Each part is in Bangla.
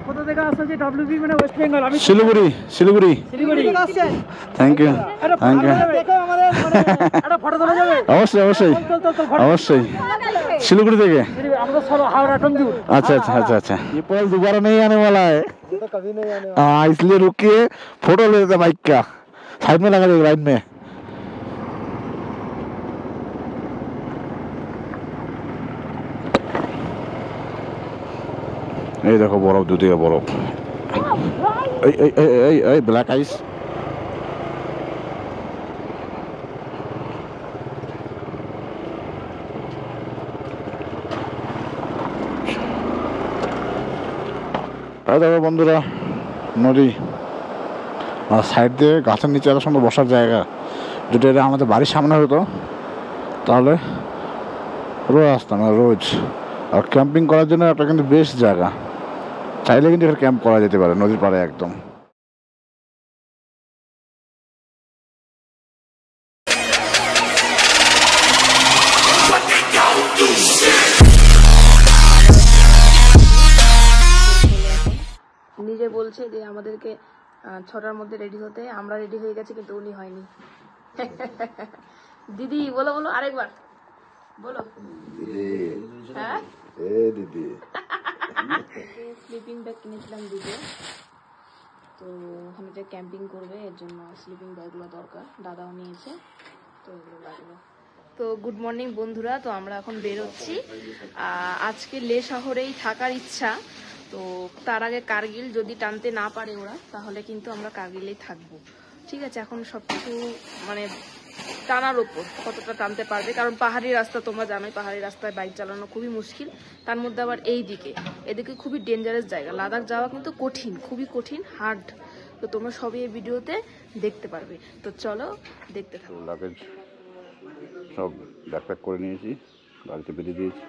কোথা থেকে আসছে? যে ডব্লিউবি মানে ওয়েস্ট বেঙ্গল। আমি শিলিগুড়ি শিলিগুড়ি শিলিগুড়ি থেকে আসছেন। Thank you thank you. দেখো আমাদের মানে একটা ফটো তোলা যাবে? অবশ্যই অবশ্যই অবশ্যই। শিলিগুড়ি থেকে? আমরা সব हावड़ा टंदूर। अच्छा अच्छा अच्छा अच्छा। ये पल दोबारा नहीं आने वाला है, ये तो कभी नहीं आने वाला। हाँ इसलिए रुक के फोटो ले लेते बाइक का, साइड में लगा देगा लाइन में। এই দেখো বরফ, দুদিকে বরফ। এই এই এই এই এই ব্ল্যাক আইস। দেখো বন্ধুরা নদী, আর সাইড দিয়ে গাছের নিচে এত সুন্দর বসার জায়গা। যদি এটা আমাদের বাড়ির সামনে হতো তাহলে রোজ আসতাম রোজ। আর ক্যাম্পিং করার জন্য একটা কিন্তু বেস্ট জায়গা, চাইলে কিন্তু এখানে ক্যাম্প করা যেতে পারে নদীর পাড়ে একদম। নিজে বলছে যে আমাদেরকে 6টার মধ্যে রেডি হতে, আমরা রেডি হয়ে গেছি কিন্তু উনি হয়নি। দিদি বলো বলো আরেকবার বলো। হ্যাঁ দিদি স্লিপিং ব্যাগ কিনেছিলাম দিদি, তো ওখানে যে ক্যাম্পিং করবে এর জন্য স্লিপিং ব্যাগগুলো দরকার, দাদাও নিয়েছে, তো এগুলো লাগবে। তো গুড মর্নিং বন্ধুরা, তো আমরা এখন বেরোচ্ছি। আজকে লে শহরেই থাকার ইচ্ছা, তো তার আগে কার্গিল যদি টানতে না পারে ওরা, তাহলে কিন্তু আমরা কার্গিলেই থাকবো। ঠিক আছে, এখন সবকিছু মানে টানার ওপর কতটা টানতে পারবে, কারণ পাহাড়ি রাস্তা তোমরা জানোই, পাহাড়ি রাস্তায় বাইক চালানো খুবই মুশকিল। তার মধ্যে আবার এদিকে খুবই ডেঞ্জারাস জায়গা, লাদাখ যাওয়া কিন্তু কঠিন, খুবই কঠিন, হার্ড। তো তোমরা সবই এই ভিডিওতে দেখতে পারবে, তো চলো দেখতে থাকো। লাগেজ সব ব্যাকপ্যাক করে নিয়েছি, গাড়িতে বেরিয়ে দিয়েছি,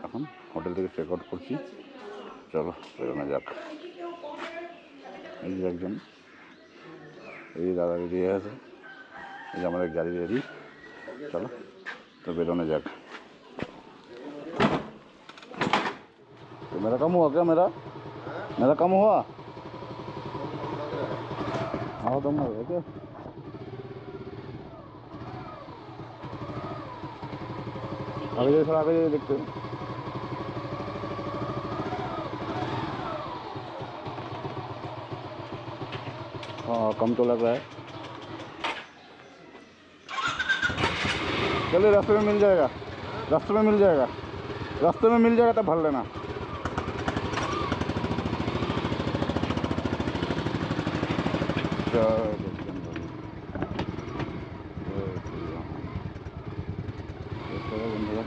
এখন হোটেল থেকে চেক আউট করছি। চলো বেরোনো যাক। এই যে একজন, এই দাদা রেডি আছে, এই যে আমাদের গাড়ি রেডি। চলো তো বেরোনো যাক। तो मेरा कम हुआ क्या? मेरा कम हुआ? हाँ दम लग रहा क्या? आगे जाइए, थोड़ा आगे जाइए, देखते हैं। हाँ कम तो लग रहा है। चलिए रास्ते में मिल जाएगा, रास्ते में मिल जाएगा, रास्ते में मिल जाएगा तब भर लेना। বন্ধুরা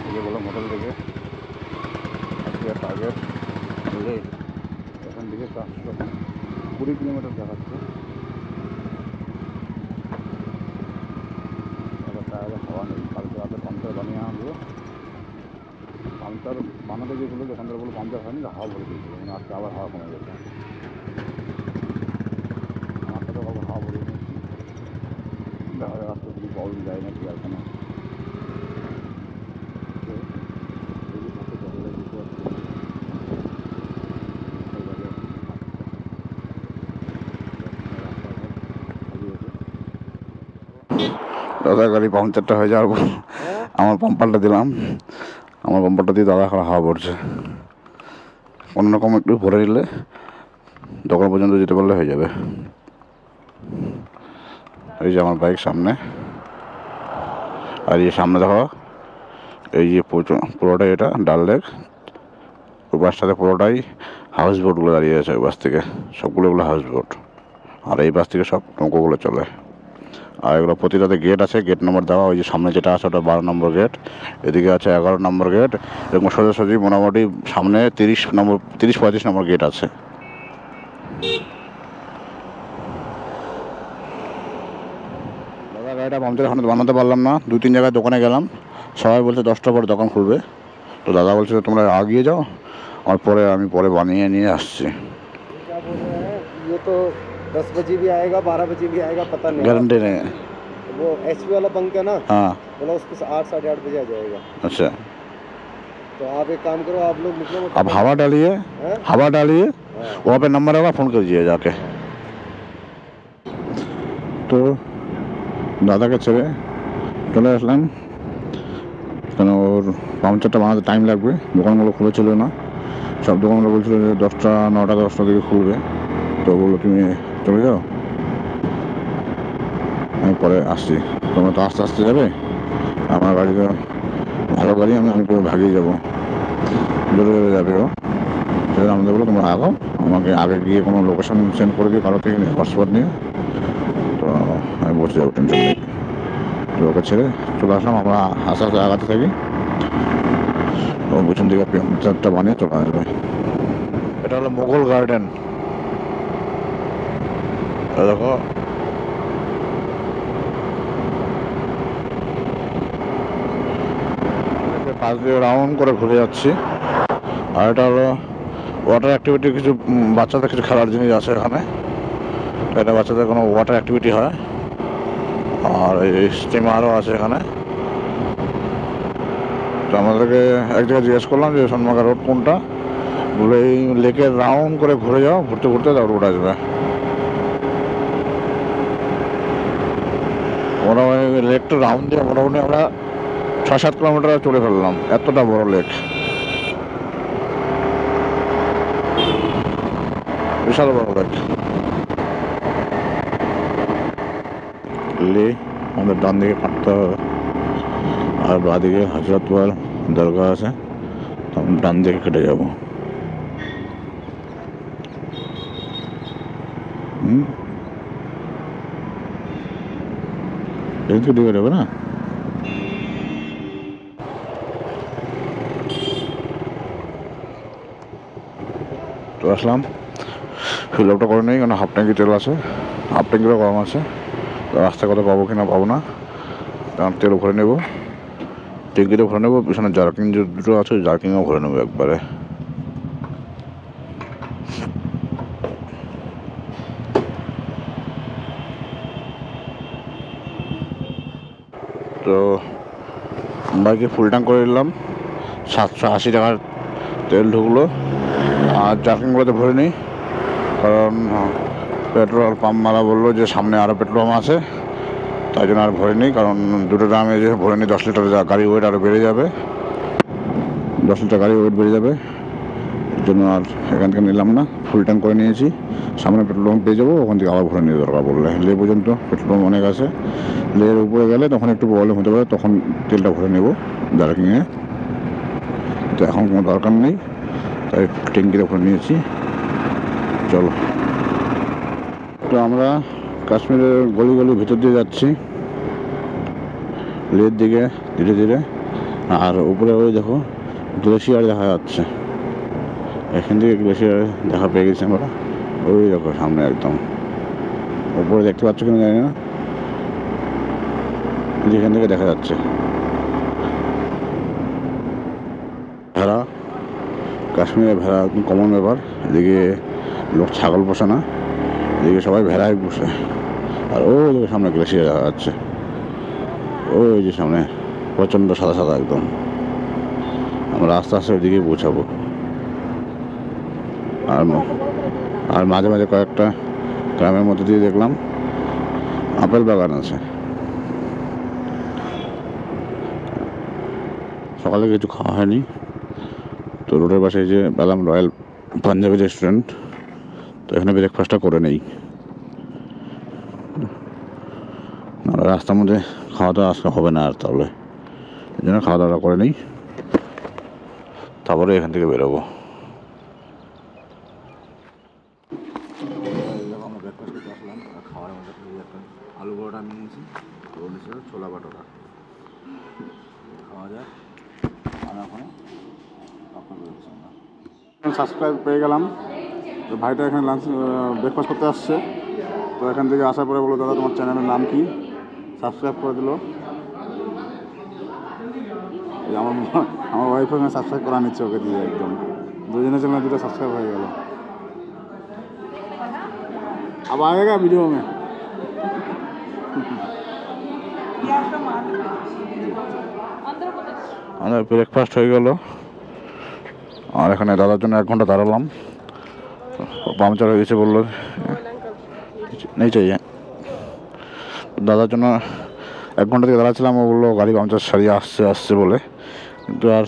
এই বললাম হোটেল থেকে আজকে টার্গেট বুঝে এখান থেকে 20 কিলোমিটার দেখাচ্ছে। টায়ারে হাওয়া নেই, কালকে রাতে পাংচার বানিয়ে আনবো। পাংচার বানাতে গিয়েছিলো, দোকানদার বলে পাংচার হয়নি, হাওয়া ভরে দিয়েছিল, মানে আজকে আবার হাওয়া কমে গেছে। আমার সাথে কখন হাওয়া ভরে নিয়েছি, দেখা যায় রাস্তা যদি প্রবলেম যায় না কি আর কেন। দাদা গাড়ি পাংচারটা হয়ে যাওয়ার পর আমার পাম্পারটা দিলাম, আমার পাম্পারটা দিয়ে দাদা এখন হাওয়া পড়ছে। অন্যরকম একটু ভরে নিলে দোকান পর্যন্ত যেতে পারলে হয়ে যাবে। এই যে আমার বাইক সামনে, আর এই সামনে দেখো এই যে পুরোটাই এটা ডাল লেক, ওই বাসটাতে পুরোটাই হাউস বোটগুলো দাঁড়িয়ে আছে, ওই বাস থেকে সবগুলো হাউস বোট, আর এই বাস থেকে সব নৌকোগুলো চলে। আর এগুলো প্রতিটাতে গেট আছে, গেট নম্বর দেওয়া, ওই যে সামনে যেটা আছে ওটা 12 নম্বর গেট, এদিকে আছে 11 নম্বর গেট, এরকম সোজাসুজি মোটামুটি সামনে 30-35 নম্বর গেট আছে। দাদা গাড়িটা পাংচার বানাতে পারলাম না, 2-3 জায়গায় দোকানে গেলাম, সবাই বলছে 10টার পরে দোকান খুলবে। তো দাদা বলছে তোমরা আগিয়ে যাও, আর আমি পরে বানিয়ে নিয়ে আসছি। 10 बजे भी आएगा, 12 बजे भी आएगा, पता नहीं, गारंटी नहीं है। वो एचपी वाला पंख है ना, हाँ बोला उसको 8-8:30 बजे आ जाएगा। अच्छा तो आप एक काम करो, आप लोग निकलो, मैं अब हवा डालिए, हैं? हवा डालिए, हाँ। वहाँ पे नंबर होगा, फ़ोन कीजिए जाके। তো দাদাকে ছেড়ে চলে আসলাম, কেন ওর পাংচারটা বানাতে টাইম লাগবে। দোকানগুলো খুলেছিল না, সব দোকানগুলো বলছিল যে 10টা 9টা 10টা দিকে খুলবে। তো বললো তুমি চলে যাও, আমি পরে আসছি। তোমরা তো আস্তে আস্তে যাবে, আমার গাড়ি তো ভালো গাড়ি, আমি পুরো ভাগিয়ে যাবো, জোরে জোরে যাবে ও। সেটা আমাদের বলো তোমরা আগাও, আমাকে আগে গিয়ে কোনো লোকেশন সেন্ড করে দিও কারো থেকে হটস্পট নিয়ে, তো আমি বসে যাবো, টেনশন নেই। তো ওকে ছেড়ে চলে আসলাম, আমরা আস্তে আস্তে আগাতে থাকি, ও পিছন দিকে চারটা বানিয়ে চলে আসবে। এটা হলো মোগল গার্ডেন, দেখো পাশ দিয়ে রাউন্ড করে ঘুরে যাচ্ছি। আর এটা হলো ওয়াটার অ্যাক্টিভিটি, কিছু বাচ্চাদের কিছু খেলার জিনিস আছে এখানে। এটা বাচ্চাদের কোনো ওয়াটার অ্যাক্টিভিটি হয়, আর এই স্টিমারও আছে এখানে। তো আমাদেরকে এক জায়গায় জিজ্ঞেস করলাম যে সোনমার্গা রোড কোনটা, বলে এই লেকের রাউন্ড করে ঘুরে যাও, ঘুরতে ঘুরতে তার রোড আসবে। মোটামুটি লেকটা রাউন্ড দিয়ে মোটামুটি আমরা 6-7 কিলোমিটার চলে ফেললাম, এতটা বড় লেক, বিশাল বড় লেক। আমাদের ডান দিকে কাটতে হবে, আর বা দিকে হজরতওয়াল দরগা আছে, তো আমি ডান দিকে কেটে যাব। এদিকে দিকে যাবে না। তো আসলাম, ফিল আপটা করে নেই, কারণ হাফ ট্যাঙ্কি তেল আছে, হাফ ট্যাঙ্কিরও কম আছে। রাস্তা কথা পাবো কিনা পাবো না, কারণ তেলও ভরে নেবো, ট্যাঙ্কিতেও ভরে নেবো, পিছনে জার্কিং যে দুটো আছে জার্কিংও ভরে নেবো একবারে। তো বাইকে ফুল ট্যাঙ্ক করে নিলাম, 780 টাকার তেল ঢুকলো। আর জার্কিংগুলোতে ভরে নিই, কারণ পেট্রোল পাম্পওয়ালা বললো যে সামনে আরও পেট্রোল পাম্প আছে, তাই জন্য আর ভরে নিই। কারণ দুটো ড্রামে যে ভরে নিই 10 লিটার গাড়ি ওয়েট আরও বেড়ে যাবে, 10 লিটার গাড়ি ওয়েট বেড়ে যাবে, এর জন্য আর এখান থেকে নিলাম না। ফুল ট্যাঙ্ক করে নিয়েছি, সামনে পেট্রোল পাম্প পেয়ে যাবো, ওখান থেকে আবার ভরে নিয়ে দরকার পড়লে। লে পর্যন্ত পেট্রোল পাম্প অনেক আছে, লের উপরে গেলে তখন একটু প্রবলেম হতে পারে, তখন তেলটা ভরে নেবো জার্কিংয়ে। তো এখন কোনো দরকার নেই, তাই ট্যাঙ্কিতে ভরে নিয়েছি। চলো, তো আমরা কাশ্মীরের গলি গলি ভিতর দিয়ে যাচ্ছি লের দিকে ধীরে ধীরে। আর উপরে ওই দেখো গ্লেশিয়ার দেখা যাচ্ছে, এখান থেকে গ্লেশিয়ার দেখা পেয়ে গেছি আমরা। ওই দেখো সামনে একদম উপরে, দেখতে পাচ্ছ কিনা জানি না, যেখান থেকে দেখা যাচ্ছে। ভেড়া, কাশ্মীরে ভেড়া একদম কমন ব্যাপার। এদিকে লোক ছাগল পোষে না, এদিকে সবাই ভেড়াই পোষে। আর ওই দিকে সামনে গ্লেশিয়ার দেখা যাচ্ছে, ওই যে সামনে প্রচণ্ড সাদা সাদা একদম। আমরা আস্তে আস্তে ওইদিকে পৌঁছাবো। আর মাঝে মাঝে কয়েকটা গ্রামের মধ্যে দিয়ে দেখলাম আপেল বাগান আছে। সকালে কিছু খাওয়া হয়নি, তো রোডের পাশে যে পেলাম রয়্যাল পাঞ্জাবি রেস্টুরেন্ট, তো এখানে ব্রেকফাস্টটা করে নেই। রাস্তার মধ্যে খাওয়া দাওয়া আজকে হবে না আর, তাহলে এই জন্য খাওয়া দাওয়া করে নেই, তারপরে এখান থেকে বেরোবো। আমরা ব্রেকফাস্ট করতে আসলাম, খাওয়ার মধ্যে একটা আলু পরোটা আমি নিয়েছি, ছোলা বাটোরা খাওয়া যায়। আর এখন সাবস্ক্রাইব পেয়ে গেলাম, তো ভাইটা এখানে লাঞ্চ ব্রেকফাস্ট করতে আসছে। তো এখান থেকে আসার পরে বলো, দাদা তোমার চ্যানেলের নাম কি? সাবস্ক্রাইব করে দিল। আমার ওয়াইফ এখানে সাবস্ক্রাইব করা নিচ্ছে ওকে দিয়ে, একদম দুজনের চ্যানেল দুটো সাবস্ক্রাইব হয়ে গেল। अब आएगा वीडियो में। আমাদের ব্রেকফাস্ট হয়ে গেল, আর এখানে দাদার জন্য 1 ঘন্টা দাঁড়ালাম, পাংচার হয়ে গেছে বললো নেই চাইয়ে। দাদার জন্য 1 ঘন্টা থেকে দাঁড়াচ্ছিলাম, ও বললো গাড়ি পাংচার সারিয়ে আসছে বলে, কিন্তু আর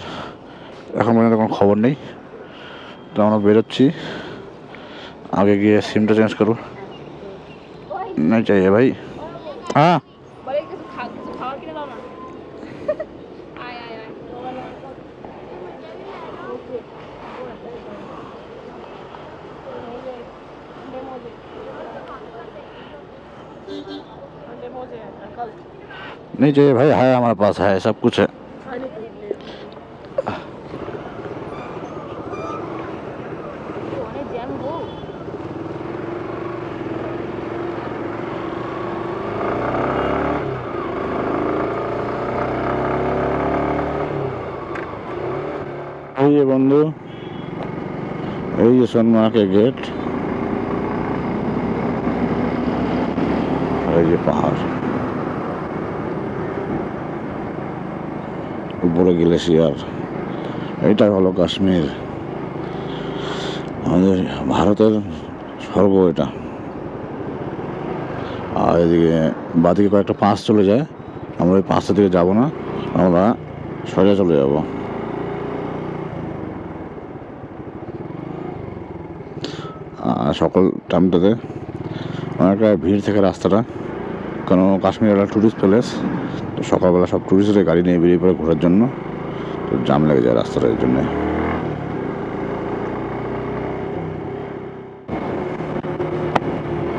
এখন পর্যন্ত কোনো খবর নেই। তো আমরা বেরোচ্ছি, আগে গিয়ে সিমটা চেঞ্জ করো। নেই চাইয়ে ভাই। হ্যাঁ नहीं चाहिए भाई, है हमारे पास, है सब कुछ है। ये बंधु, ये सोनमार्ग के गेट, और ये पहाड़, উপরে গ্লেশিয়ার। এটাই হলো কাশ্মীর, আমাদের ভারতের স্বর্গ এটা। আর এদিকে বাদিকে কয়েকটা পাঁচ চলে যায়, আমরা ওই পাঁচটা দিকে যাবো না, আমরা সোজা চলে যাব। সকাল টাইমটাতে অনেকটা ভিড় থাকে রাস্তাটা, কারণ কাশ্মীর একটা ট্যুরিস্ট প্লেস। তো সকালবেলা সব ট্যুরিস্টের গাড়ি নিয়ে বেরিয়ে পড়ে ঘোরার জন্য, তো জাম লেগে যায় রাস্তাটা, এর জন্যে।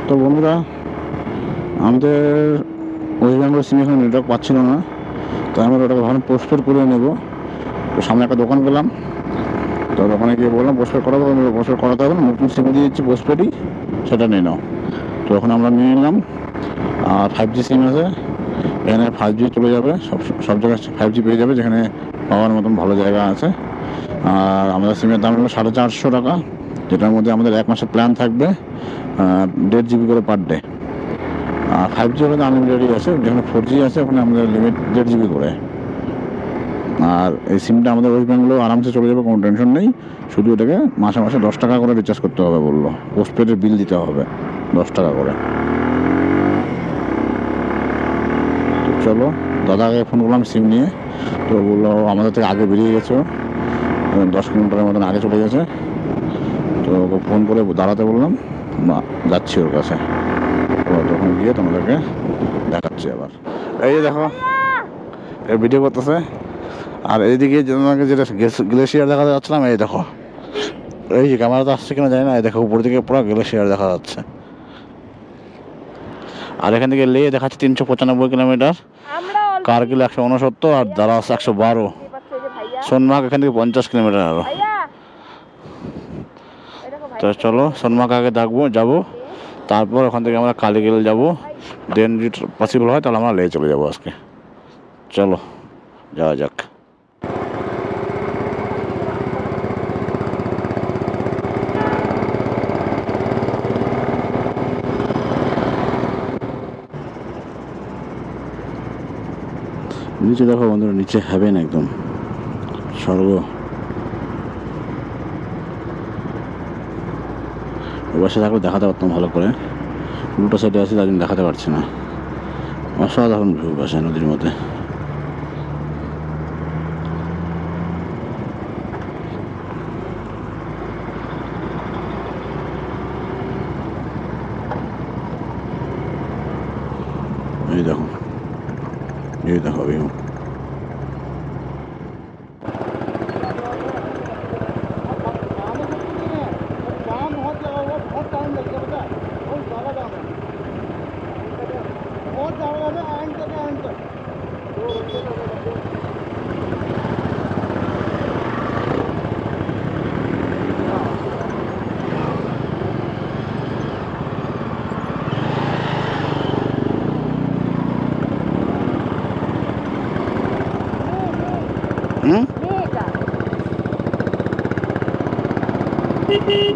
তো বন্ধুরা, আমাদের ওয়েস্ট বেঙ্গল সিমে এখন নেটওয়ার্ক পাচ্ছিল না, তো আমরা ওটাকে ভাবলাম পোস্টপেড করে নেব। তো সামনে একটা দোকান পেলাম, তো দোকানে গিয়ে বললাম পোস্টপেড করাবো, পোস্টপেড করাতে হবে না, নতুন সিম দিয়ে দিচ্ছি পোস্টপেডই, সেটা নিয়ে নাও। তো এখন আমরা নিয়ে নিলাম। আর 5G সিম আছে, এখানে 5G চলে যাবে, সব জায়গায় 5G পেয়ে যাবে, যেখানে পাওয়ার মতন ভালো জায়গা আছে। আর আমাদের সিমের দাম হলো 450 টাকা, যেটার মধ্যে আমাদের 1 মাসের প্ল্যান থাকবে, 1.5 GB করে পার ডে। আর 5G হলে আনলিমিটেডই আছে, যেখানে 4G আছে ওখানে আমাদের লিমিট 1.5 GB করে। আর এই সিমটা আমাদের ওয়েস্ট বেঙ্গলেও আরামসে চলে যাবে, কোনো টেনশন নেই। শুধু এটাকে মাসে মাসে 10 টাকা করে রিচার্জ করতে হবে বললো, পোস্টপেডের বিল দিতে হবে 10 টাকা করে। তো চলো, দাদাকে ফোন করলাম সিম নিয়ে, তো বললো আমাদের থেকে আগে বেরিয়ে গেছে, 10 কিলোমিটারের মতন আগে চলে গেছে। তো ওকে ফোন করে দাঁড়াতে বললাম, যাচ্ছি ওর কাছে। তখন গিয়ে তোমাদেরকে দেখাচ্ছি আবার। এই যে দেখো, এই ভিডিও করতেছে। আর এইদিকে তোমাকে যেটা গ্লেশিয়ার দেখা যাচ্ছিলাম, এই দেখো, এই যে ক্যামেরাতে আসছে কিনা জানি না, এই দেখো উপর দিকে পুরো গ্লেশিয়ার দেখা যাচ্ছে। আর এখান থেকে লে দেখাচ্ছে 395 কিলোমিটার, কারগিল 169, আর দারাস 112, সোনমার্গ এখান থেকে 50 কিলোমিটার আরো। তো চলো সোনমার্গ আগে যাবো, তারপর ওখান থেকে আমরা কালীগিল যাবো, দেন যদি পসিবল হয় তাহলে আমরা লে চলে যাবো আজকে। চলো যাওয়া যাক। নিচে দেখো বন্ধুরা, নিচে হ্যাভেন, একদম স্বর্গ। ওপাশে থাকলে দেখাতে পারতাম ভালো করে, উল্টো সাইডে আছে তার জন্য দেখাতে পারছি না। অসাধারণ ভিউ পাশে নদীর মধ্যে। এই দেখো, এই দেখো ভিউ।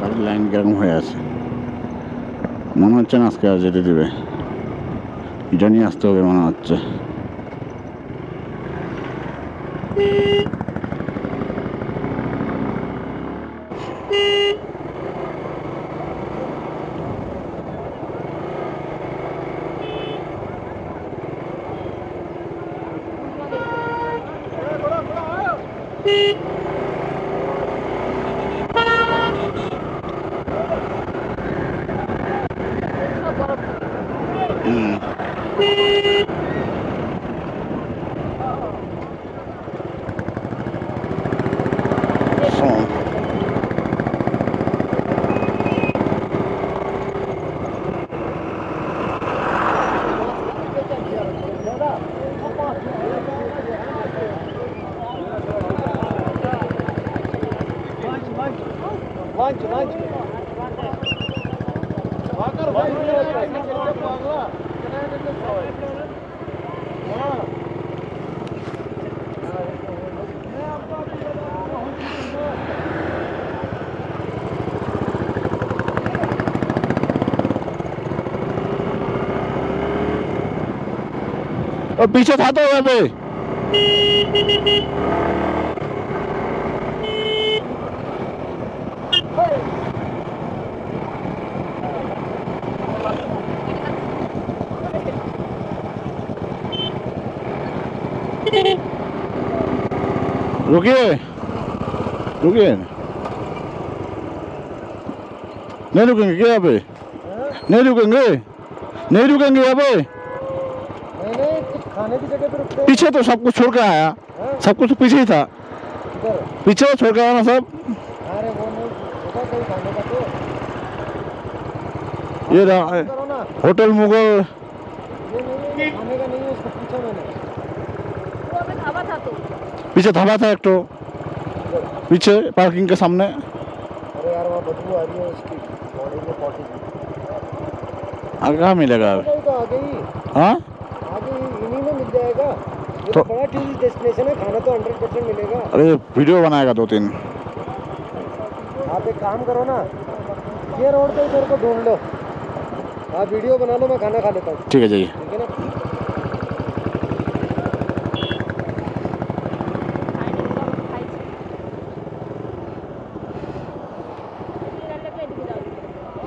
গাড়ির লাইন কিরকম হয়ে আছে, মনে হচ্ছে না আজকে আর যেতে দেবে, এটা নিয়ে আসতে হবে মনে হচ্ছে। और पीछे था तो वहाँ पे रुकिए रुकिए नहीं रुकेंगे क्या यहाँ पे नहीं रुकेंगे नहीं रुकेंगे यहाँ पे खाने की जगह पे रुकते हैं। पीछे तो सब कुछ छोड़ कर आया सब कुछ पीछे ही था पीछे तो छोड़ कर आया ना सब अरे वो नहीं होगा कोई खाने का तो ये रहा करो ना होटल मुगल ये नहीं खाने का नहीं है इसको पूछा मैंने वो अभी ढाबा था तो पीछे ढाबा था एक तो पीछे पार्किंग के सामने अरे यार वहाँ बदबू आ रही है उसकी बॉडी में पॉटी आगे कहाँ मिलेगा तो आगे ही हाँ आगे ही इन्हीं में मिल जाएगा ये तो तो बड़ा टूरिस्ट डेस्टिनेशन है खाना तो 100% मिलेगा अरे वीडियो बनाएगा 2-3 आप एक काम करो ना ये रोड पे इधर को ढूंढ लो आप वीडियो बना लो मैं खाना खा लेता हूँ ठीक है जाइए ठीक है ना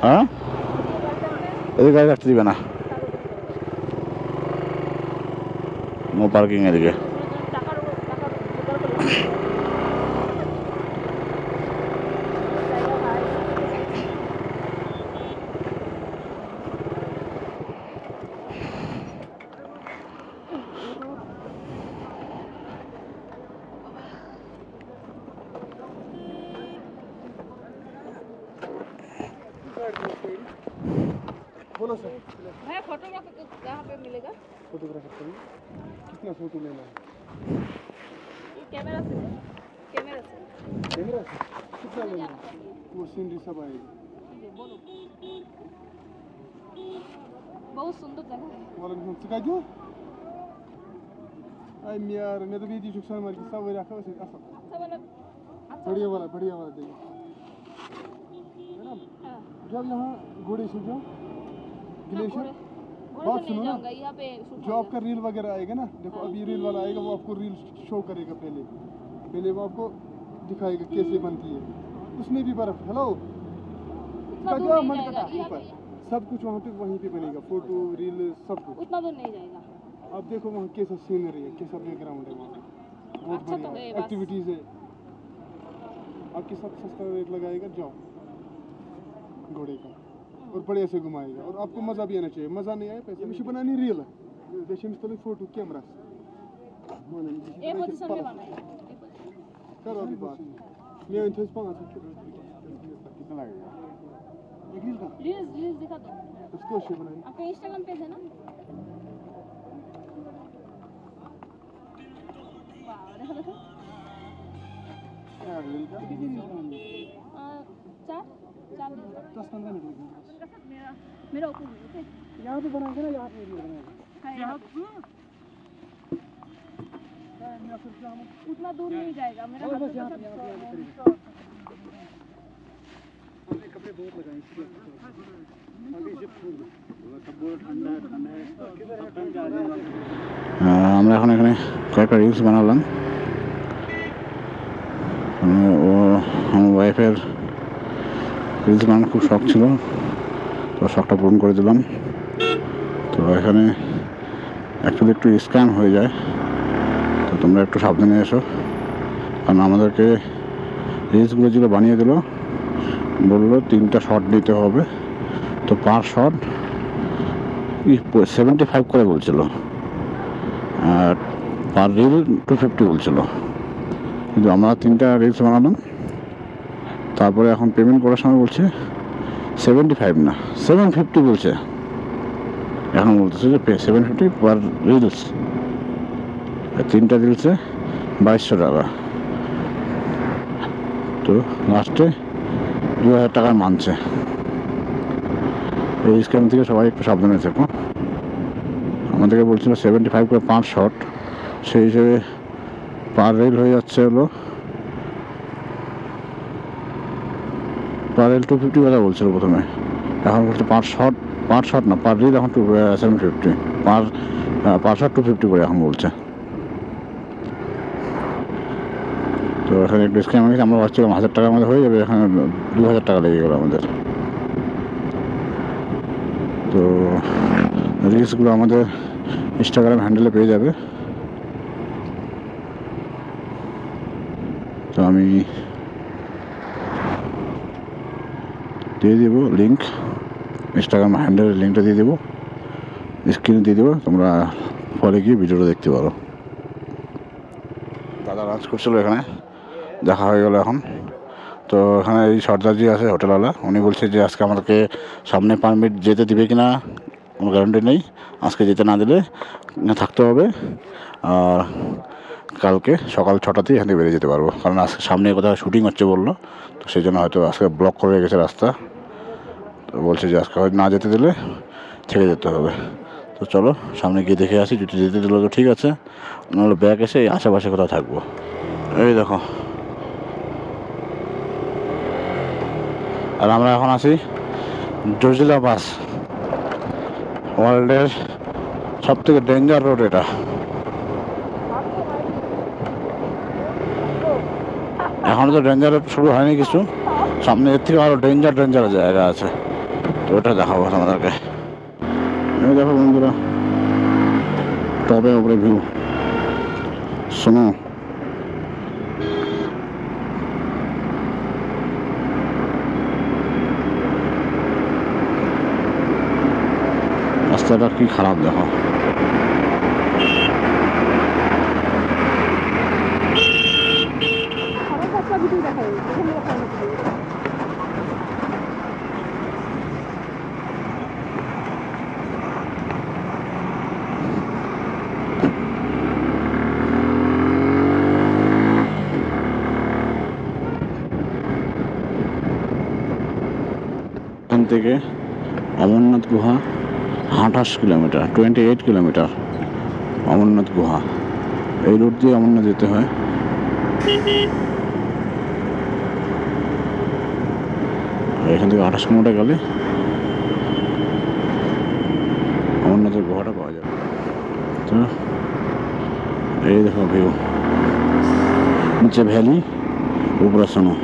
हाँ এদিকে গাড়ি রাখতে দিবে না নো পার্কিং এদিকে बोलो सर भैया फोटोग्राफ यहाँ पे मिलेगा फोटोग्राफर को कितना फोटो लेना है ये कैमरा से कैमरा से कितना लेना है वो सीनरी सब आएगी बोलो बहुत सुंदर जगह है वालेकुम सिखा दो आई यार मैं तो भी दी शुक्र मार की सब रखा वैसे अच्छा वाला बढ़िया वाला देखिए मैडम जब यहाँ घोड़े से जाओ ग्लेशियर बात सुनो ना यहाँ पे जो आपका रील वगैरह आएगा ना देखो अभी रील वाला आएगा वो आपको रील शो करेगा पहले वो आपको दिखाएगा कैसे बनती है उसमें भी बर्फ हेलो क्या मन का ऊपर सब कुछ वहाँ पे वहीं पे बनेगा फोटो रील सब कुछ उतना दूर नहीं जाएगा आप देखो वहाँ कैसा सीनरी है कैसा बैकग्राउंड है वहाँ बहुत अच्छा तो बढ़िया है बस। एक्टिविटीज है आपके साथ सस्ता रेट लगाएगा जाओ घोड़े का और बढ़िया से घुमाएगा और आपको मज़ा भी आना चाहिए मज़ा नहीं आए पैसे मुझे बनानी रील है जैसे मैं फोटो कैमरा ये पोजीशन में बनाए करो अभी बात मैं इंटरेस्ट पाऊँ कितना लगेगा एक रील का रील्स दिखा दो उसको शेयर बनाएंगे आपका इंस्टाग्राम पेज है ना वाह देखो देखो क्या रील का चार 10-15 मिनट लगेंगे मेरा ओपन ओके यहाँ पे बनाएंगे ना यहाँ पे रील बनाएंगे उतना दूर नहीं जाएगा मेरा हाथ बस यहाँ पे कपड़े बहुत लगाए इसलिए আমরা এখন এখানে কয়েকটা রিলস বানালাম ও আমার ওয়াইফের রিলস বানানোর খুব শখ ছিল, তো শখটা পূরণ করে দিলাম। তো এখানে অ্যাকচুয়ালি একটু স্ক্যাম হয়ে যায়, তো তোমরা একটু সাবধানে এসো। কারণ আমাদেরকে রিলসগুলো যেগুলো বানিয়ে দিল, বললো 3টা শট নিতে হবে, তো পার শট 75 করে বলছিল, আর পার রিল 250 বলছিল। কিন্তু আমরা 3টা রিলস বানালাম, তারপরে এখন পেমেন্ট করার সময় বলছে 75 না 750 বলছে। এখন বলতেছে যে 750 পার রিলস, 3টা রিলসে 2200 টাকা। তো লাস্টে 2000 টাকায় মানছে। এই স্ক্যাম থেকে সবাই একটু সাবধানে থেকো। আমাদেরকে বলছিল 75 করে 5 শট, সেই হিসেবে পার রিল হয়ে যাচ্ছে হলো পার রিল 250 কথা বলছিল প্রথমে, এখন বলছে 5 শট না পার রিল এখন 750, পার শট 250 করে এখন বলছে। তো এখানে একটু স্ক্যাম হয়ে গেছে। আমরা ভাবছিলাম 1000 টাকার মধ্যে হয়ে যাবে, এখানে 2000 টাকা লেগে গেলো আমাদের। তো রিলসগুলো আমাদের ইনস্টাগ্রাম হ্যান্ডেলে পেয়ে যাবে। তো আমি দিয়ে দেবো লিঙ্ক, ইনস্টাগ্রাম হ্যান্ডেলের লিঙ্কটা দিয়ে দেবো, স্ক্রিনে দিয়ে দেবো, তোমরা পরে গিয়ে ভিডিওটা দেখতে পারো। দাদা লাঞ্চ করছিল এখানে, দেখা হয়ে গেলো এখন। তো এখানে এই সর্দারজি আছে হোটেলওয়ালা, উনি বলছে যে আজকে আমাদেরকে সামনে পারমিট যেতে দিবে কি না কোনো গ্যারান্টি নেই, আজকে যেতে না দিলে থাকতে হবে, আর কালকে সকাল 6টাতেই এখান থেকে বেরিয়ে যেতে পারবো। কারণ আজকে সামনে কোথাও শুটিং হচ্ছে বললো, তো সেই জন্য হয়তো আজকে ব্লক করে রেখেছে রাস্তা। তো বলছে যে আজকে হয়তো না যেতে দিলে থেকে যেতে হবে। তো চলো সামনে গিয়ে দেখে আসি, যদি যেতে দিল তো ঠিক আছে, নাহলে ব্যাগ এসে আশেপাশে কোথাও থাকবো। এই দেখো, আর আমরা এখন আছি জজিলা পাস, ওয়ার্ল্ডের সব থেকে ডেঞ্জার রোড এটা। এখনো তো ডেঞ্জার রোড শুরু হয়নি কিছু, সামনে এর থেকে আরো ডেঞ্জার জায়গা আছে, তো ওটা দেখাবো আমাদেরকে। এই দেখো বন্ধুরা, টবে উপরে ভিউ, শোনো রাস্তাটা কি খারাপ দেখো। এখান থেকে অমরনাথ গুহা 28 কিলোমিটার, 28 কিলোমিটার অমরনাথ গুহা। এই রুট দিয়ে অমরনাথ যেতে হয়। এখান থেকে 28 কিলোমিটার গেলে অমরনাথের গুহাটা পাওয়া যাবে। তো এই দেখো ভিউ, নিচে ভ্যালি, উপরে শোনো।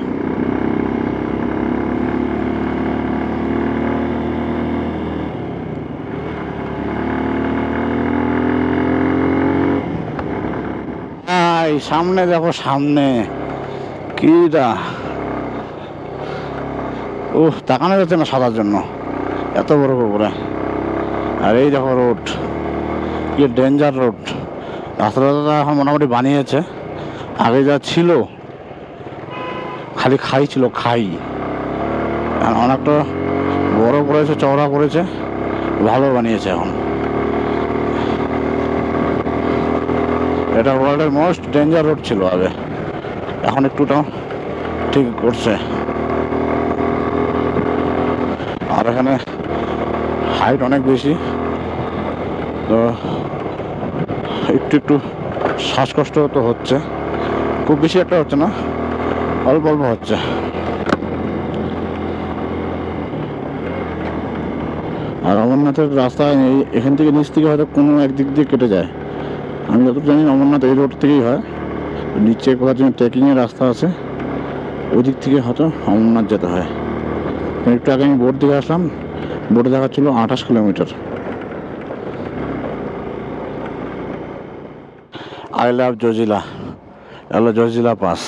সামনে দেখো, সামনে কিটা ও তাকানো যাচ্ছে না সাদার জন্য, এত বড় করে। আর এই দেখো রোড, কি ডেঞ্জার রোড। রাস্তাটা এখন মোটামুটি বানিয়েছে, আগে যা ছিল খালি খাই ছিল, খাই অনেকটা বড় করেছে, চওড়া করেছে, ভালো বানিয়েছে এখন। এটা ওয়ার্ল্ডের মোস্ট ডেঞ্জার রোড ছিল আগে, এখন একটুটা ঠিক করছে। আর এখানে হাইট অনেক বেশি, তো একটু শ্বাসকষ্ট তো হচ্ছে, খুব বেশি একটা হচ্ছে না, অল্প অল্প হচ্ছে। আর অমরনাথের রাস্তায় এখান থেকে নিচ থেকে হয়তো কোনো একদিক দিয়ে কেটে যায়, আমি যতটুকু জানি অমরনাথ এই রোড থেকেই হয়। নিচে কোথাও জন্য ট্রেকিংয়ের রাস্তা আছে, ওই দিক থেকে হয়তো অমরনাথ যেতে হয়। একটু আগে আমি বোট দিকে আসলাম, বোটে দেখাচ্ছিল 28 কিলোমিটার। আই লাভ জজিলা, হলো জজিলা পাস।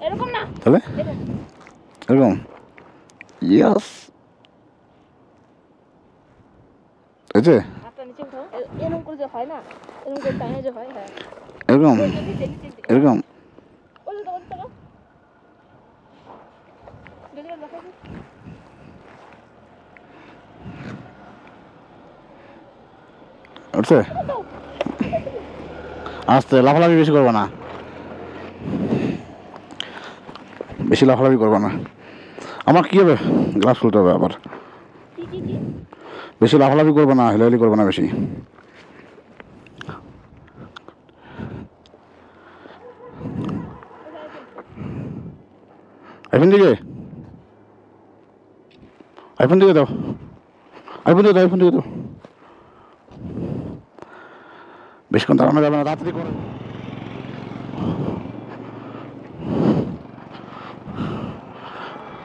এরকম না, তাহলে এরকম ইয়াস এই যে হাতটা নিচে উঠাও, এরকম করে যে হয় না, এরকম করে টাইনে যে হয়, হ্যাঁ এরকম এরকম। ওই তো যদি দেখাই উঠছে, আস্তে লাফালাফি বেশি করবো না, বেশি লাফালাফি করবো না। আমার কি হবে, গ্লাস খুলতে হবে আবার। বেশি লাফালাফি করবো না, হেলাহেলি করবো না বেশি। আইফোন দিকে, আইফোন দিকে দাও, আইফোন দিকে দাও, আইফোন দিকে দাও। বেশিক্ষণ দাঁড়ানো যাবে না, তাড়াতাড়ি করো।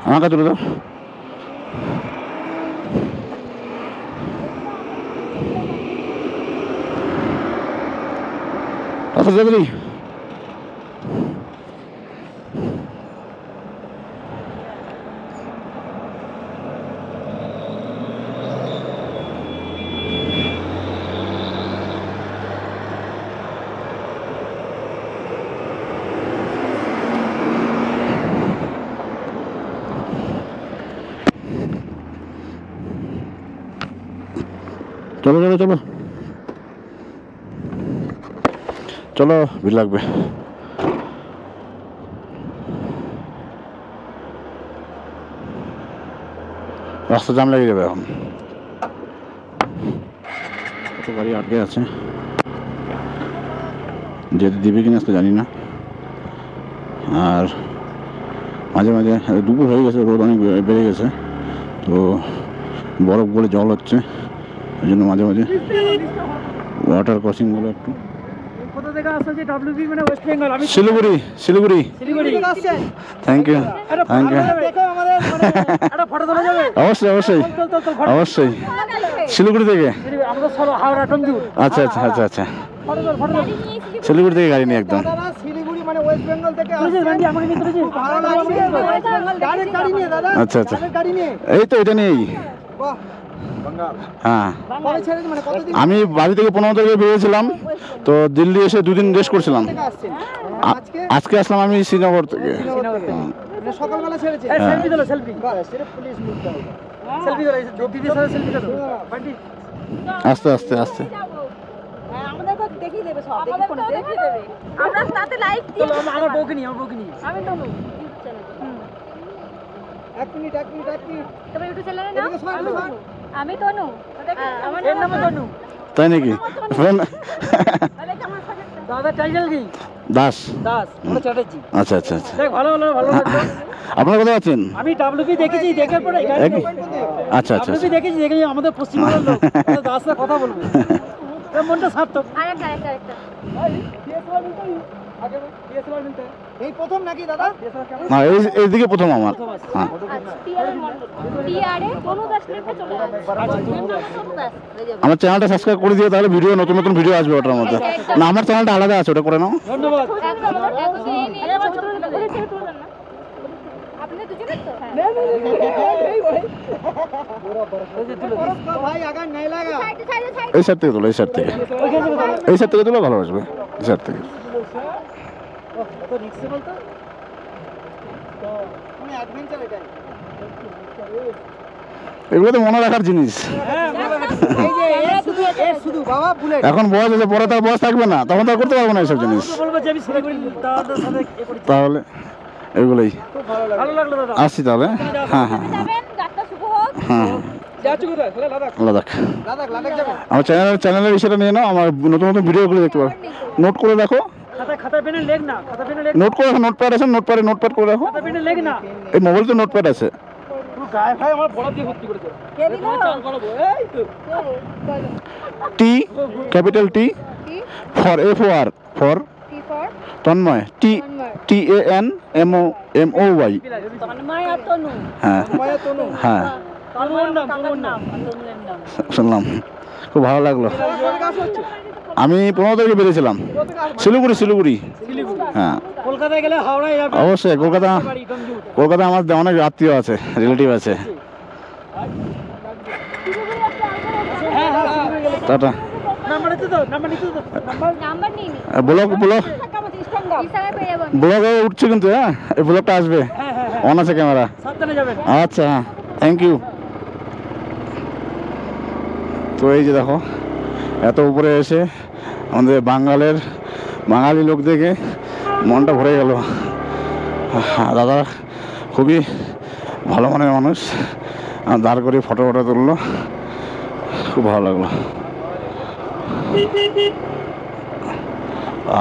আমাকে তুলে দাও। তাড়াতাড়ি চলো চলো চলো চলো, ভিড় লাগবে। রাস্তা জাম লেগে যাবে এখন, কত গাড়ি আটকে আছে, যেতে দিবে কিনা আজকে জানি না। আর মাঝে মাঝে দুপুর হয়ে গেছে, রোদ অনেক বেড়ে গেছে, তো বরফ গলে জল হচ্ছে, ওই জন্য মাঝে মাঝে ওয়াটার ক্রসিংগুলো একটু। Siliguri, Siliguri, thank you thank you. অবশ্যই অবশ্যই অবশ্যই, শিলিগুড়ি থেকে। আচ্ছা আচ্ছা আচ্ছা আচ্ছা, শিলিগুড়ি থেকে গাড়ি নিয়ে একদম। আচ্ছা আচ্ছা, এই তো এটা নিয়েই। হ্যাঁ, আমি বাড়ি থেকে 15 তারিখে বেরিয়েছিলাম, তো দিল্লি এসে 2 দিন রেস্ট করছিলাম। আজকে আসলাম আমি শ্রীনগর থেকে। সকালবেলা ছেড়েছে। আস্তে আস্তে আস্তে, আমি তনু, আমার নাম তনু। তাই নাকি? দাস। আচ্ছা আচ্ছা আচ্ছা, আপনারা কোথায় আছেন? আমি ডাব্লিউপি দেখেছি, দেখার পরে আচ্ছা আচ্ছা ডাব্লিউপি দেখেছি, দেখে আমাদের পশ্চিমবঙ্গের লোক দাসরা কথা বলবে, মনটা সার্থক। আরেকটা এই প্রথম নাকি দাদা? না, এইদিকে প্রথম আমার। হ্যাঁ, আমার চ্যানেলটা সাবস্ক্রাইব করে দিও, তাহলে ভিডিও নতুন নতুন ভিডিও আসবে ওটার মধ্যে। না, আমার চ্যানেলটা আলাদা আছে, ওটা করে নাও। ধন্যবাদ। এই সাইড থেকে তোলো, এই সাইড থেকে, এই সাইড থেকে তোলো, ভালো আসবে এই সাইড থেকে। এগুলো তো মনে রাখার জিনিস। এখন বয়স আছে, পরে তার বয়স থাকবে না, তখন তো আর করতে পারবো না এইসব জিনিস। তাহলে এগুলোই আসছি তাহলে। হ্যাঁ হ্যাঁ হ্যাঁ, লাদাখ। আমার চ্যানেলের বিষয়টা নিয়ে নাও, আমার নতুন নতুন ভিডিওগুলো দেখতে পারো, নোট করে রাখো। নোট করে রাখো, নোটপ্যাড আছে, নোটপ্যাড করে রাখো। এই মোবাইল তো নোটপ্যাড আছে। T capital T for F-O-R for Tanmoy TANMOY হ্যাঁ হ্যাঁ শুনলাম, খুব ভালো লাগলো। আমি 15 তারিখে বেরিয়েছিলাম শিলিগুড়ি। হ্যাঁ কলকাতায় গেলে হাওড়ায় যাবে। অবশ্যই কলকাতা আমার অনেক আত্মীয় আছে, রিলেটিভ আছে। টাটা। ব্লগে উঠছে কিন্তু, হ্যাঁ এই ব্লগটা আসবে, অন আছে ক্যামেরা। আচ্ছা হ্যাঁ, থ্যাংক ইউ। তো এই যে দেখো, এত উপরে এসে আমাদের বাঙালি লোক দেখে মনটা ভরে গেল। দাদা খুবই ভালো মনের মানুষ, দাঁড় করে ফটো তুললো, খুব ভালো লাগলো।